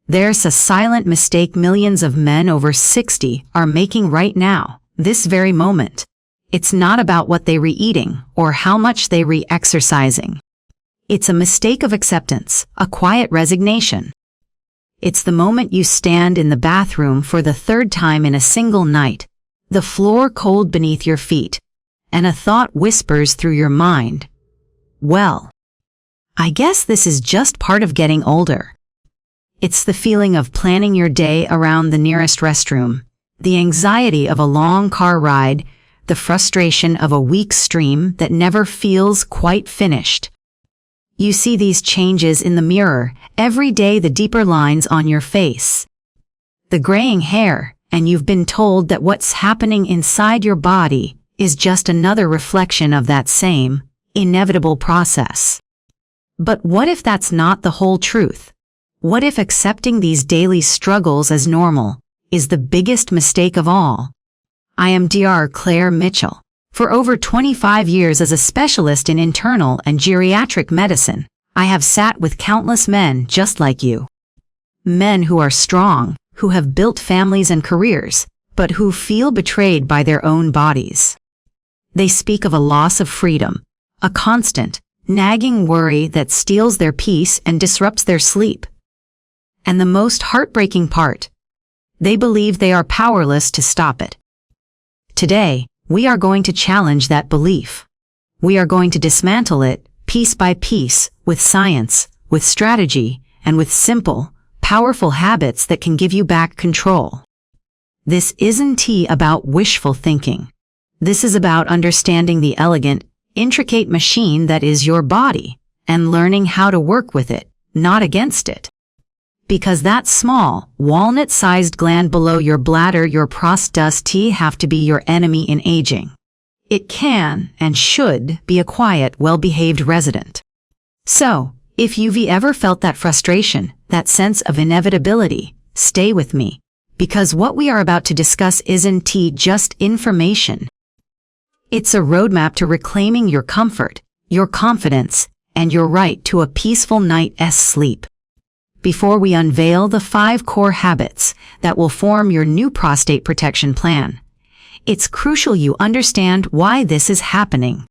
There's a silent mistake millions of men over 60 are making right now, this very moment. It's not about what they re-eating or how much they re-exercising. It's a mistake of acceptance, a quiet resignation. It's the moment you stand in the bathroom for the third time in a single night, the floor cold beneath your feet, and a thought whispers through your mind. Well, I guess this is just part of getting older. It's the feeling of planning your day around the nearest restroom, the anxiety of a long car ride, the frustration of a weak stream that never feels quite finished. You see these changes in the mirror, every day the deeper lines on your face, the graying hair, and you've been told that what's happening inside your body is just another reflection of that same, inevitable process. But what if that's not the whole truth? What if accepting these daily struggles as normal is the biggest mistake of all? I am Dr. Claire Mitchell. For over 25 years as a specialist in internal and geriatric medicine, I have sat with countless men just like you. Men who are strong, who have built families and careers, but who feel betrayed by their own bodies. They speak of a loss of freedom, a constant, nagging worry that steals their peace and disrupts their sleep. And the most heartbreaking part, they believe they are powerless to stop it. Today, we are going to challenge that belief. We are going to dismantle it, piece by piece, with science, with strategy, and with simple, powerful habits that can give you back control. This isn't about wishful thinking. This is about understanding the elegant, intricate machine that is your body, and learning how to work with it, not against it. Because that small, walnut-sized gland below your bladder, your prostate, have to be your enemy in aging. It can, and should, be a quiet, well-behaved resident. So, if you've ever felt that frustration, that sense of inevitability, stay with me. Because what we are about to discuss isn't just information. It's a roadmap to reclaiming your comfort, your confidence, and your right to a peaceful night's sleep. Before we unveil the 5 core habits that will form your new prostate protection plan, it's crucial you understand why this is happening.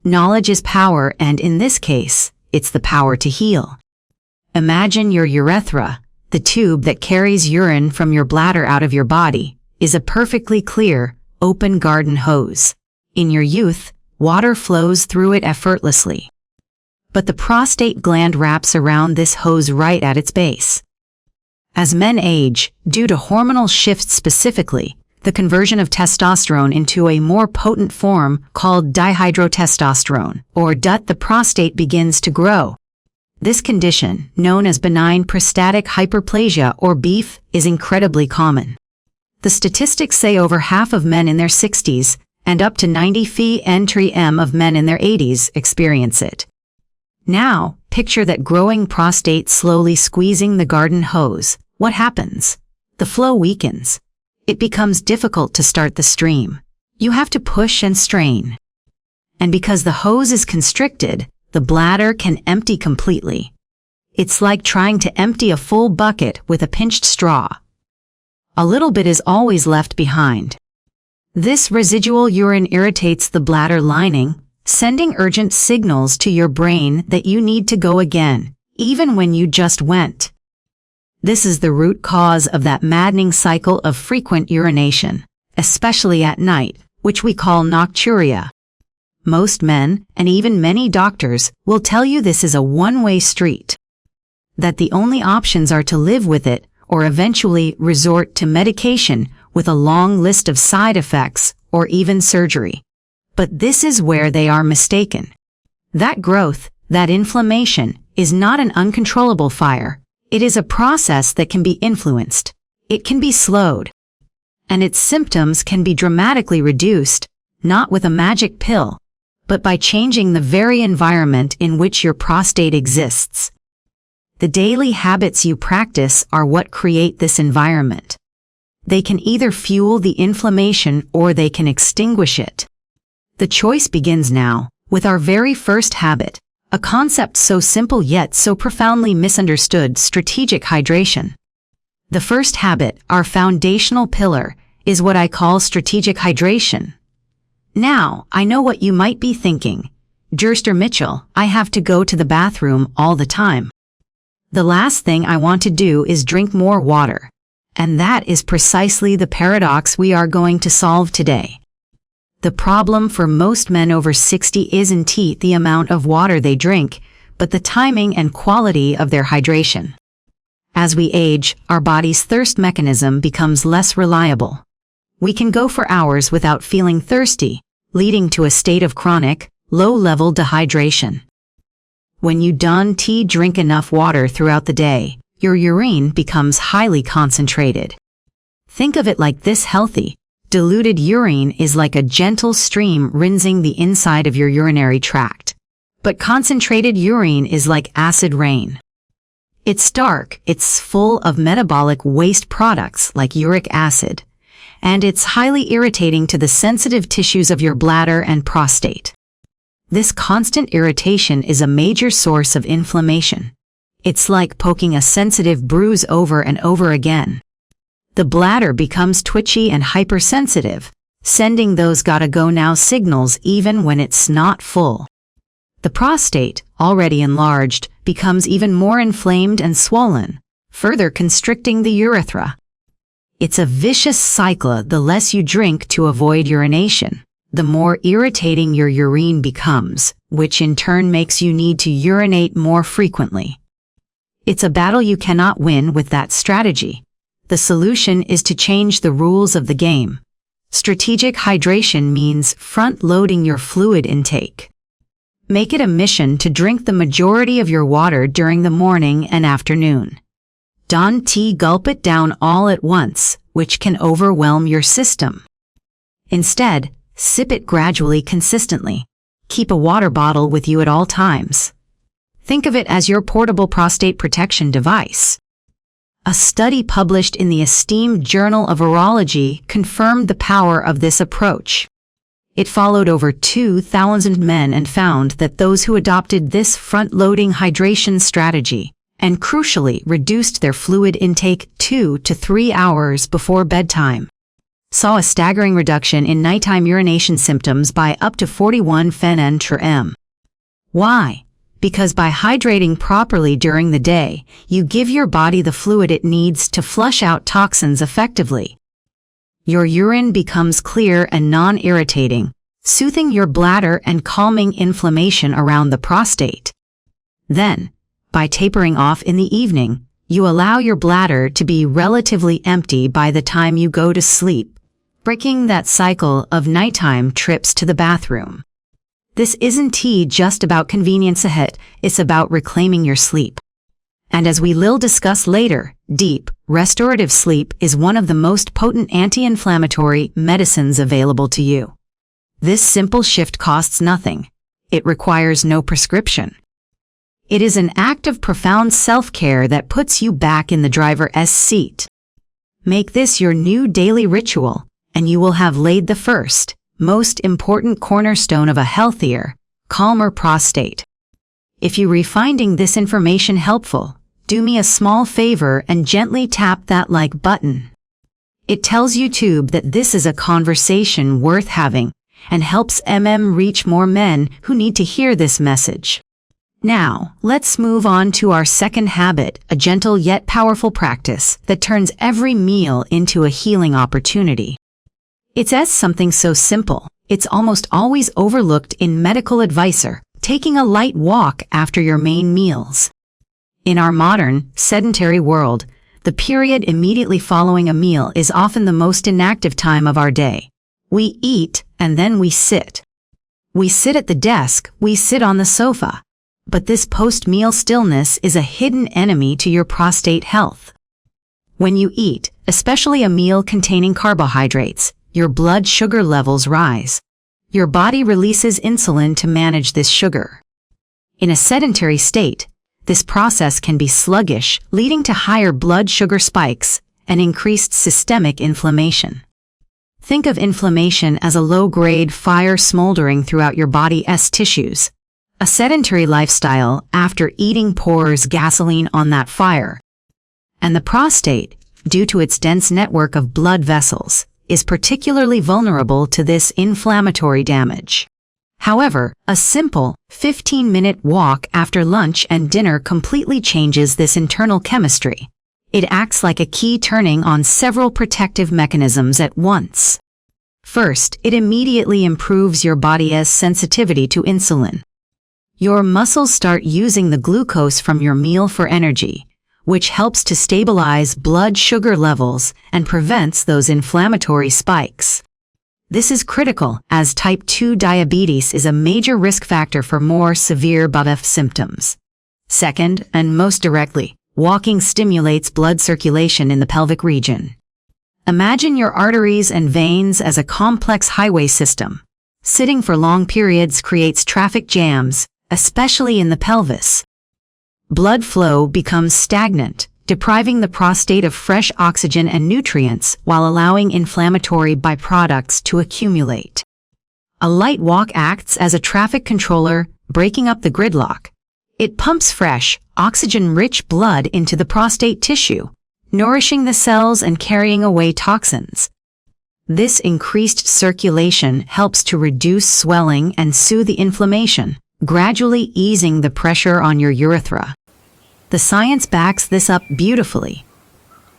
Knowledge is power, and in this case, it's the power to heal. Imagine your urethra, the tube that carries urine from your bladder out of your body, is a perfectly clear, open garden hose. In your youth, water flows through it effortlessly. But the prostate gland wraps around this hose right at its base. As men age, due to hormonal shifts, specifically, the conversion of testosterone into a more potent form called dihydrotestosterone, or DUT, the prostate begins to grow. This condition, known as benign prostatic hyperplasia or BPH, is incredibly common. The statistics say over half of men in their 60s and up to 90% of men in their 80s experience it. Now, picture that growing prostate slowly squeezing the garden hose. What happens? The flow weakens. It becomes difficult to start the stream. You have to push and strain. And because the hose is constricted, the bladder can empty completely. It's like trying to empty a full bucket with a pinched straw. A little bit is always left behind. This residual urine irritates the bladder lining, sending urgent signals to your brain that you need to go again, even when you just went. This is the root cause of that maddening cycle of frequent urination, especially at night, which we call nocturia. Most men, and even many doctors, will tell you this is a one-way street. That the only options are to live with it, or eventually resort to medication with a long list of side effects, or even surgery. But this is where they are mistaken. That growth, that inflammation, is not an uncontrollable fire. It is a process that can be influenced. It can be slowed. And its symptoms can be dramatically reduced, not with a magic pill, but by changing the very environment in which your prostate exists. The daily habits you practice are what create this environment. They can either fuel the inflammation or they can extinguish it. The choice begins now, with our very first habit, a concept so simple yet so profoundly misunderstood: strategic hydration. The first habit, our foundational pillar, is what I call strategic hydration. Now, I know what you might be thinking. Jerster Mitchell, I have to go to the bathroom all the time. The last thing I want to do is drink more water. And that is precisely the paradox we are going to solve today. The problem for most men over 60 isn't the amount of water they drink, but the timing and quality of their hydration. As we age, our body's thirst mechanism becomes less reliable. We can go for hours without feeling thirsty, leading to a state of chronic, low-level dehydration. When you don't drink enough water throughout the day, your urine becomes highly concentrated. Think of it like this: healthy, diluted urine is like a gentle stream rinsing the inside of your urinary tract. But concentrated urine is like acid rain. It's dark, it's full of metabolic waste products like uric acid, and it's highly irritating to the sensitive tissues of your bladder and prostate. This constant irritation is a major source of inflammation. It's like poking a sensitive bruise over and over again. The bladder becomes twitchy and hypersensitive, sending those gotta go now signals even when it's not full. The prostate, already enlarged, becomes even more inflamed and swollen, further constricting the urethra. It's a vicious cycle. The less you drink to avoid urination, the more irritating your urine becomes, which in turn makes you need to urinate more frequently. It's a battle you cannot win with that strategy. The solution is to change the rules of the game. Strategic hydration means front-loading your fluid intake. Make it a mission to drink the majority of your water during the morning and afternoon. Don't gulp it down all at once, which can overwhelm your system. Instead, sip it gradually, consistently. Keep a water bottle with you at all times. Think of it as your portable prostate protection device. A study published in the esteemed Journal of Urology confirmed the power of this approach. It followed over 2,000 men and found that those who adopted this front-loading hydration strategy, and crucially reduced their fluid intake 2 to 3 hours before bedtime, saw a staggering reduction in nighttime urination symptoms by up to 41 phen/m. Why? Because by hydrating properly during the day, you give your body the fluid it needs to flush out toxins effectively. Your urine becomes clear and non-irritating, soothing your bladder and calming inflammation around the prostate. Then, by tapering off in the evening, you allow your bladder to be relatively empty by the time you go to sleep, breaking that cycle of nighttime trips to the bathroom. This isn't just about convenience ahead, it's about reclaiming your sleep. And as we will discuss later, deep, restorative sleep is one of the most potent anti-inflammatory medicines available to you. This simple shift costs nothing. It requires no prescription. It is an act of profound self-care that puts you back in the driver's seat. Make this your new daily ritual, and you will have laid the first, most important cornerstone of a healthier, calmer prostate. If you are finding this information helpful, do me a small favor and gently tap that like button. It tells YouTube that this is a conversation worth having and helps reach more men who need to hear this message. Now, let's move on to our second habit, a gentle yet powerful practice that turns every meal into a healing opportunity. It's something so simple, it's almost always overlooked in medical advice: taking a light walk after your main meals. In our modern, sedentary world, the period immediately following a meal is often the most inactive time of our day. We eat, and then we sit. We sit at the desk, we sit on the sofa. But this post-meal stillness is a hidden enemy to your prostate health. When you eat, especially a meal containing carbohydrates, your blood sugar levels rise. Your body releases insulin to manage this sugar. In a sedentary state, this process can be sluggish, leading to higher blood sugar spikes and increased systemic inflammation. Think of inflammation as a low-grade fire smoldering throughout your body's tissues. A sedentary lifestyle after eating pours gasoline on that fire. And the prostate, due to its dense network of blood vessels, is particularly vulnerable to this inflammatory damage. However, a simple 15-minute walk after lunch and dinner completely changes this internal chemistry. It acts like a key turning on several protective mechanisms at once. First, it immediately improves your body's sensitivity to insulin. Your muscles start using the glucose from your meal for energy, which helps to stabilize blood sugar levels and prevents those inflammatory spikes. This is critical, as type 2 diabetes is a major risk factor for more severe BPF symptoms. Second, and most directly, walking stimulates blood circulation in the pelvic region. Imagine your arteries and veins as a complex highway system. Sitting for long periods creates traffic jams, especially in the pelvis. Blood flow becomes stagnant, depriving the prostate of fresh oxygen and nutrients while allowing inflammatory byproducts to accumulate. A light walk acts as a traffic controller, breaking up the gridlock. It pumps fresh, oxygen-rich blood into the prostate tissue, nourishing the cells and carrying away toxins. This increased circulation helps to reduce swelling and soothe the inflammation, gradually easing the pressure on your urethra. The science backs this up beautifully.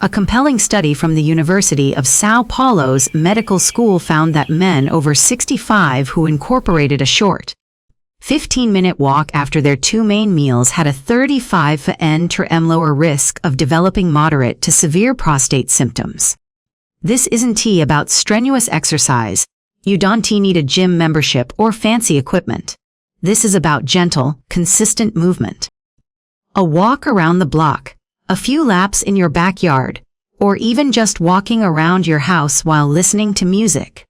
A compelling study from the University of São Paulo's medical school found that men over 65 who incorporated a short, 15-minute walk after their two main meals had a 35% lower risk of developing moderate to severe prostate symptoms. This isn't about strenuous exercise. You don't need a gym membership or fancy equipment. This is about gentle, consistent movement. A walk around the block, a few laps in your backyard, or even just walking around your house while listening to music.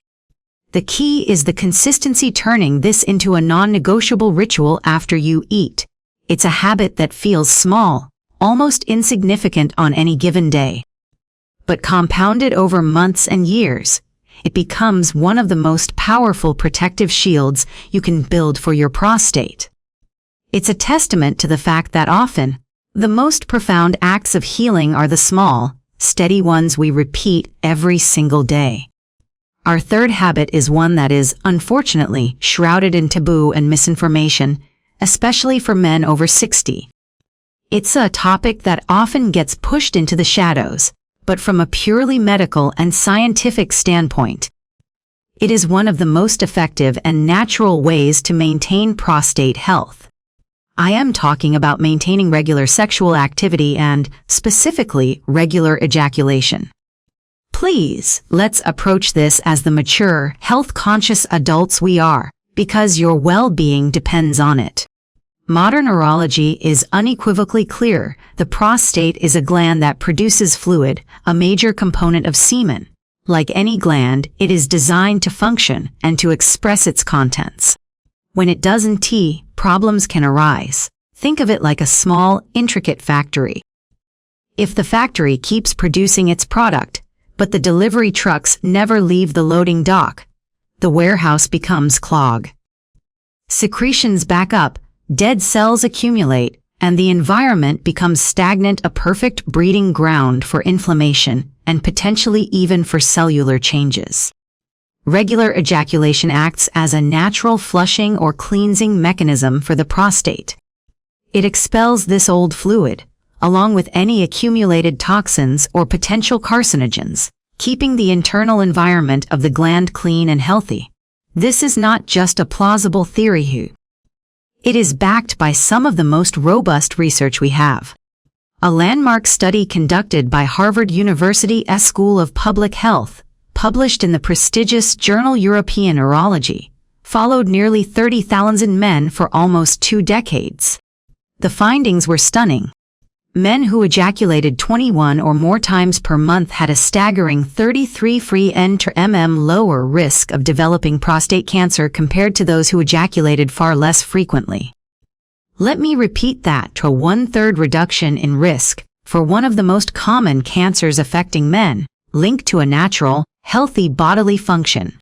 The key is the consistency, turning this into a non-negotiable ritual after you eat. It's a habit that feels small, almost insignificant on any given day. But compounded over months and years, it becomes one of the most powerful protective shields you can build for your prostate. It's a testament to the fact that often, the most profound acts of healing are the small, steady ones we repeat every single day. Our third habit is one that is, unfortunately, shrouded in taboo and misinformation, especially for men over 60. It's a topic that often gets pushed into the shadows, but from a purely medical and scientific standpoint, it is one of the most effective and natural ways to maintain prostate health. I am talking about maintaining regular sexual activity and, specifically, regular ejaculation. Please, let's approach this as the mature, health-conscious adults we are, because your well-being depends on it. Modern urology is unequivocally clear. The prostate is a gland that produces fluid, a major component of semen. Like any gland, it is designed to function and to express its contents. When it doesn't, problems can arise. Think of it like a small, intricate factory. If the factory keeps producing its product, but the delivery trucks never leave the loading dock, the warehouse becomes clogged. Secretions back up, dead cells accumulate, and the environment becomes stagnant, a perfect breeding ground for inflammation and potentially even for cellular changes. Regular ejaculation acts as a natural flushing or cleansing mechanism for the prostate. It expels this old fluid, along with any accumulated toxins or potential carcinogens, keeping the internal environment of the gland clean and healthy. This is not just a plausible theory. It is backed by some of the most robust research we have. A landmark study conducted by Harvard University's School of Public Health, published in the prestigious journal European Urology, followed nearly 30,000 men for almost 2 decades. The findings were stunning. Men who ejaculated 21 or more times per month had a staggering 33% lower risk of developing prostate cancer compared to those who ejaculated far less frequently. Let me repeat that: to a 1/3 reduction in risk for one of the most common cancers affecting men, linked to a natural, healthy bodily function.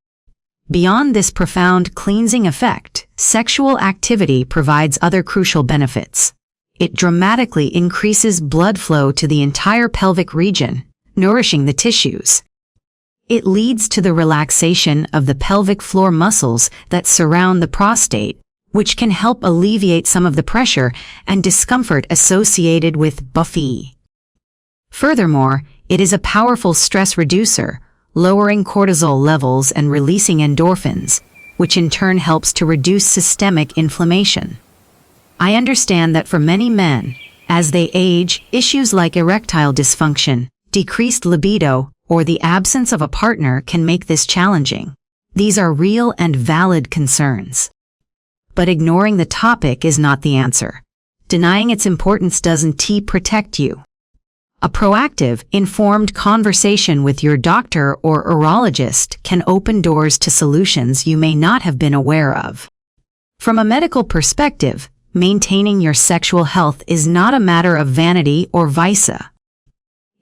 Beyond this profound cleansing effect, sexual activity provides other crucial benefits. It dramatically increases blood flow to the entire pelvic region, nourishing the tissues. It leads to the relaxation of the pelvic floor muscles that surround the prostate, which can help alleviate some of the pressure and discomfort associated with BUFFE. Furthermore, it is a powerful stress reducer, lowering cortisol levels and releasing endorphins, which in turn helps to reduce systemic inflammation. I understand that for many men, as they age, issues like erectile dysfunction, decreased libido, or the absence of a partner can make this challenging. These are real and valid concerns. But ignoring the topic is not the answer. Denying its importance doesn't protect you. A proactive, informed conversation with your doctor or urologist can open doors to solutions you may not have been aware of. From a medical perspective, maintaining your sexual health is not a matter of vanity or vice.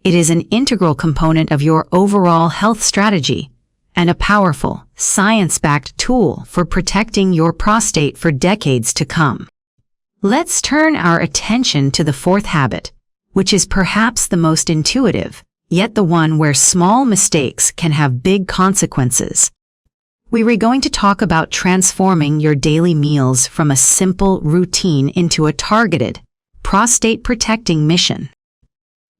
It is an integral component of your overall health strategy and a powerful, science-backed tool for protecting your prostate for decades to come. Let's turn our attention to the fourth habit, which is perhaps the most intuitive, yet the one where small mistakes can have big consequences. We are going to talk about transforming your daily meals from a simple routine into a targeted, prostate-protecting mission.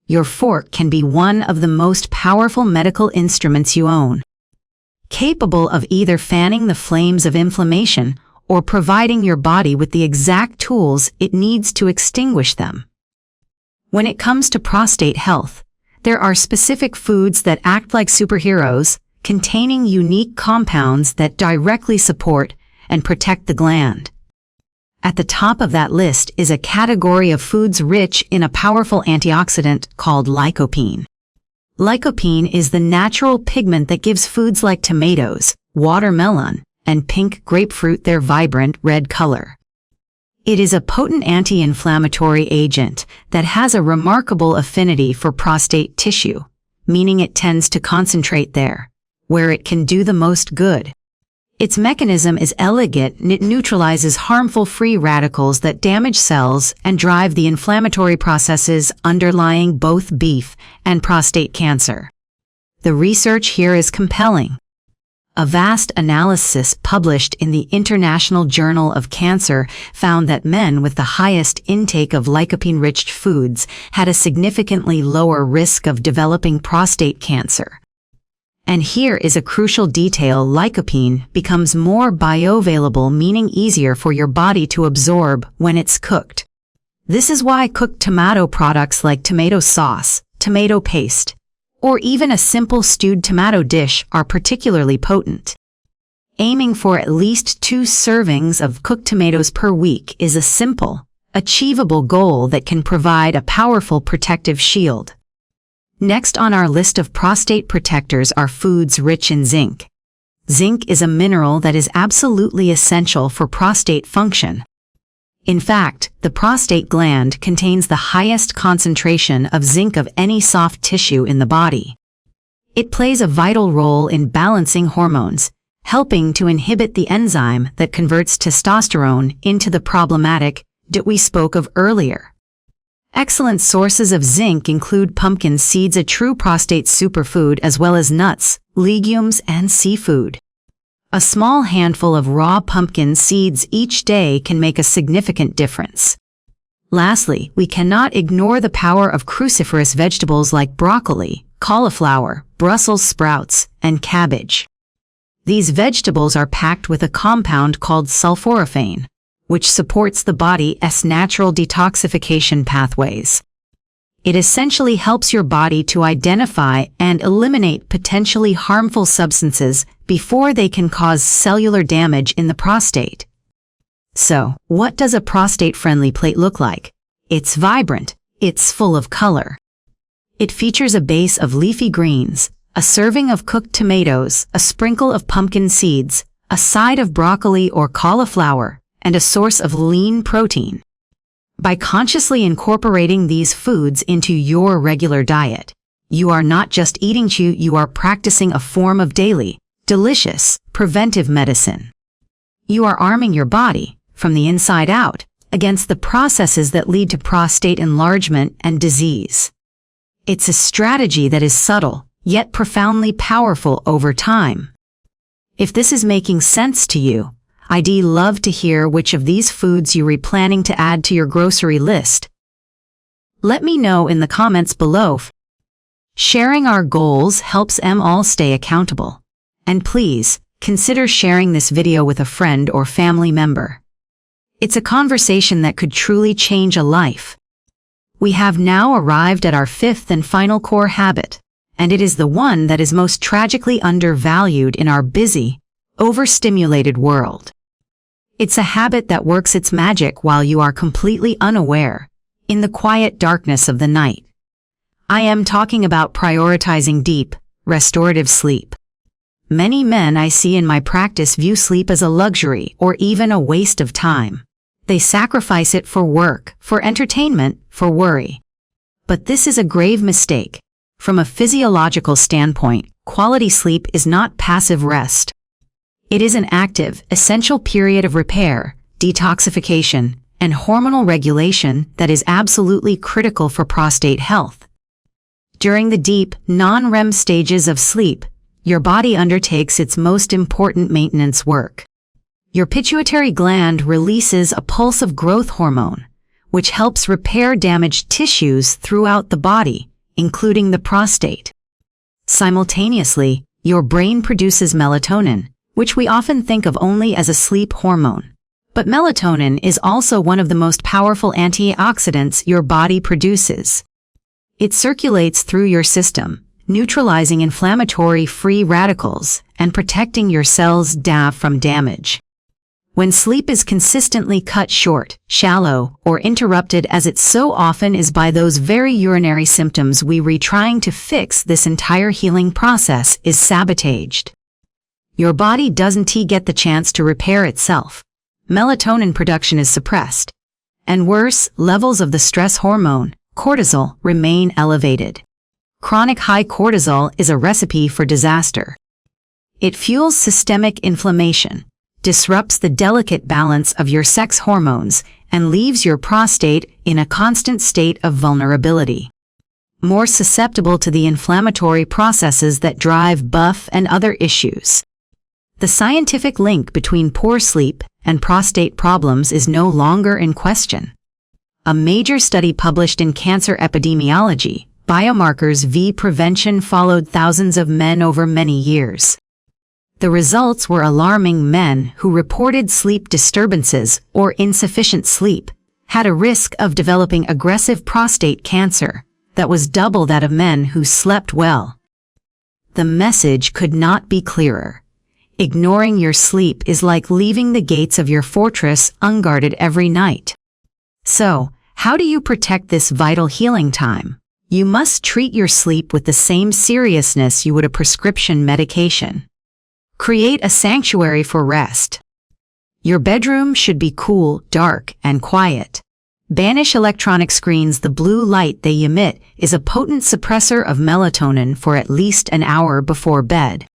Your fork can be one of the most powerful medical instruments you own, capable of either fanning the flames of inflammation or providing your body with the exact tools it needs to extinguish them. When it comes to prostate health, there are specific foods that act like superheroes, containing unique compounds that directly support and protect the gland. At the top of that list is a category of foods rich in a powerful antioxidant called lycopene. Lycopene is the natural pigment that gives foods like tomatoes, watermelon, and pink grapefruit their vibrant red color. It is a potent anti-inflammatory agent that has a remarkable affinity for prostate tissue, meaning it tends to concentrate there, where it can do the most good. Its mechanism is elegant and it neutralizes harmful free radicals that damage cells and drive the inflammatory processes underlying both beef and prostate cancer. The research here is compelling. A vast analysis published in the International Journal of Cancer found that men with the highest intake of lycopene-rich foods had a significantly lower risk of developing prostate cancer. And here is a crucial detail: lycopene becomes more bioavailable, meaning easier for your body to absorb when it's cooked. This is why cooked tomato products like tomato sauce, tomato paste, or even a simple stewed tomato dish are particularly potent. Aiming for at least 2 servings of cooked tomatoes per week is a simple, achievable goal that can provide a powerful protective shield. Next on our list of prostate protectors are foods rich in zinc. Zinc is a mineral that is absolutely essential for prostate function. In fact, the prostate gland contains the highest concentration of zinc of any soft tissue in the body. It plays a vital role in balancing hormones, helping to inhibit the enzyme that converts testosterone into the problematic that we spoke of earlier. Excellent sources of zinc include pumpkin seeds, a true prostate superfood, as well as nuts, legumes, and seafood. A small handful of raw pumpkin seeds each day can make a significant difference. Lastly, we cannot ignore the power of cruciferous vegetables like broccoli, cauliflower, Brussels sprouts, and cabbage. These vegetables are packed with a compound called sulforaphane, which supports the body's natural detoxification pathways. It essentially helps your body to identify and eliminate potentially harmful substances before they can cause cellular damage in the prostate. So, what does a prostate-friendly plate look like? It's vibrant, it's full of color. It features a base of leafy greens, a serving of cooked tomatoes, a sprinkle of pumpkin seeds, a side of broccoli or cauliflower, and a source of lean protein. By consciously incorporating these foods into your regular diet, you are not just eating you are practicing a form of daily, delicious, preventive medicine. You are arming your body, from the inside out, against the processes that lead to prostate enlargement and disease. It's a strategy that is subtle, yet profoundly powerful over time. If this is making sense to you, I'd love to hear which of these foods you're planning to add to your grocery list. Let me know in the comments below. Sharing our goals helps them all stay accountable. And please, consider sharing this video with a friend or family member. It's a conversation that could truly change a life. We have now arrived at our fifth and final core habit, and it is the one that is most tragically undervalued in our busy, overstimulated world. It's a habit that works its magic while you are completely unaware, in the quiet darkness of the night. I am talking about prioritizing deep, restorative sleep. Many men I see in my practice view sleep as a luxury or even a waste of time. They sacrifice it for work, for entertainment, for worry. But this is a grave mistake. From a physiological standpoint, quality sleep is not passive rest. It is an active, essential period of repair, detoxification, and hormonal regulation that is absolutely critical for prostate health. During the deep, non-REM stages of sleep, your body undertakes its most important maintenance work. Your pituitary gland releases a pulse of growth hormone, which helps repair damaged tissues throughout the body, including the prostate. Simultaneously, your brain produces melatonin, which we often think of only as a sleep hormone. But melatonin is also one of the most powerful antioxidants your body produces. It circulates through your system, neutralizing inflammatory free radicals and protecting your cells from damage. When sleep is consistently cut short, shallow, or interrupted as it so often is by those very urinary symptoms trying to fix, this entire healing process is sabotaged. Your body doesn't get the chance to repair itself. Melatonin production is suppressed. And worse, levels of the stress hormone, cortisol, remain elevated. Chronic high cortisol is a recipe for disaster. It fuels systemic inflammation, disrupts the delicate balance of your sex hormones, and leaves your prostate in a constant state of vulnerability. More susceptible to the inflammatory processes that drive BUF and other issues. The scientific link between poor sleep and prostate problems is no longer in question. A major study published in Cancer Epidemiology, Biomarkers v. Prevention followed thousands of men over many years. The results were alarming. Men who reported sleep disturbances or insufficient sleep had a risk of developing aggressive prostate cancer that was double that of men who slept well. The message could not be clearer. Ignoring your sleep is like leaving the gates of your fortress unguarded every night. So, how do you protect this vital healing time? You must treat your sleep with the same seriousness you would a prescription medication. Create a sanctuary for rest. Your bedroom should be cool, dark, and quiet. Banish electronic screens. The blue light they emit is a potent suppressor of melatonin for at least an hour before bed.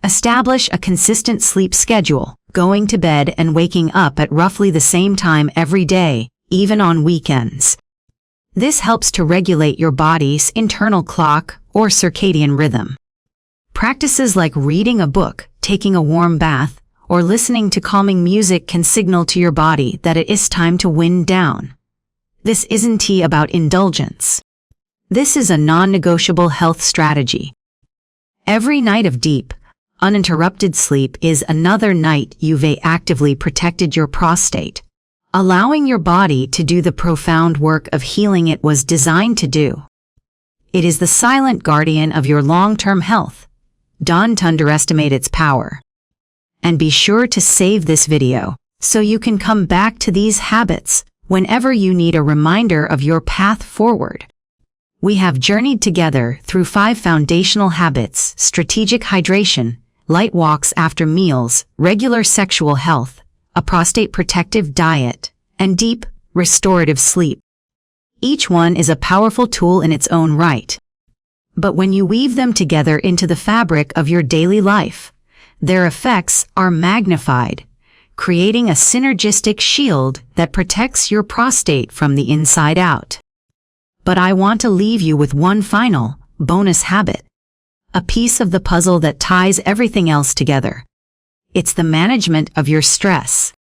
Establish a consistent sleep schedule, going to bed and waking up at roughly the same time every day, even on weekends. This helps to regulate your body's internal clock or circadian rhythm. Practices like reading a book, taking a warm bath, or listening to calming music can signal to your body that it is time to wind down. This isn't about indulgence. This is a non-negotiable health strategy. Every night of deep, uninterrupted sleep is another night you've actively protected your prostate, allowing your body to do the profound work of healing it was designed to do. It is the silent guardian of your long-term health. Don't underestimate its power. And be sure to save this video so you can come back to these habits whenever you need a reminder of your path forward. We have journeyed together through 5 foundational habits: strategic hydration, light walks after meals, regular sexual health, a prostate-protective diet, and deep, restorative sleep. Each one is a powerful tool in its own right. But when you weave them together into the fabric of your daily life, their effects are magnified, creating a synergistic shield that protects your prostate from the inside out. But I want to leave you with one final, bonus habit. A piece of the puzzle that ties everything else together. It's the management of your stress.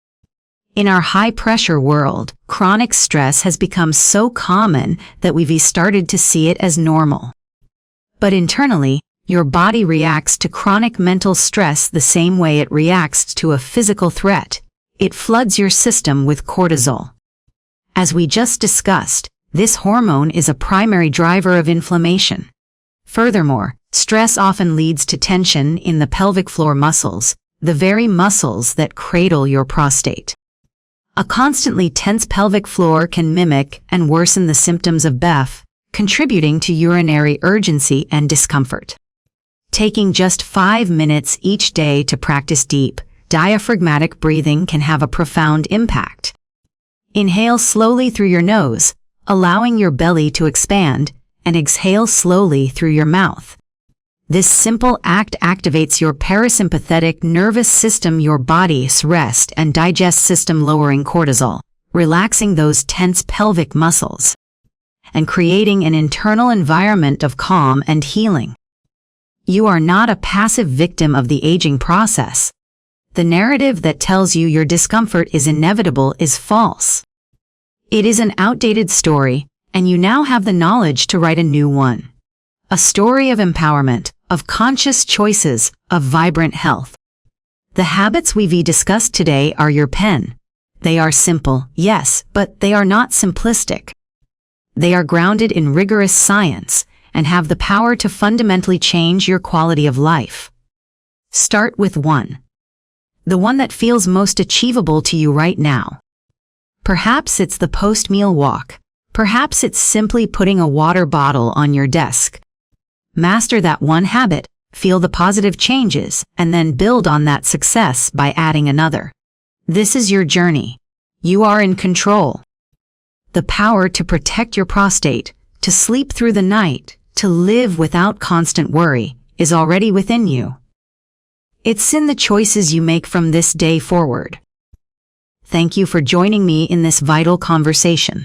In our high-pressure world, chronic stress has become so common that we've started to see it as normal. But internally, your body reacts to chronic mental stress the same way it reacts to a physical threat. It floods your system with cortisol. As we just discussed, this hormone is a primary driver of inflammation. Furthermore, stress often leads to tension in the pelvic floor muscles, the very muscles that cradle your prostate. A constantly tense pelvic floor can mimic and worsen the symptoms of BEF, contributing to urinary urgency and discomfort. Taking just 5 minutes each day to practice deep, diaphragmatic breathing can have a profound impact. Inhale slowly through your nose, allowing your belly to expand, and exhale slowly through your mouth. This simple act activates your parasympathetic nervous system, your body's rest and digest system, lowering cortisol, relaxing those tense pelvic muscles, and creating an internal environment of calm and healing. You are not a passive victim of the aging process. The narrative that tells you your discomfort is inevitable is false. It is an outdated story, and you now have the knowledge to write a new one. A story of empowerment, of conscious choices, of vibrant health. The habits we've discussed today are your pen. They are simple, yes, but they are not simplistic. They are grounded in rigorous science and have the power to fundamentally change your quality of life. Start with one. The one that feels most achievable to you right now. Perhaps it's the post-meal walk. Perhaps it's simply putting a water bottle on your desk. Master that one habit, feel the positive changes, and then build on that success by adding another. This is your journey. You are in control. The power to protect your prostate, to sleep through the night, to live without constant worry, is already within you. It's in the choices you make from this day forward. Thank you for joining me in this vital conversation.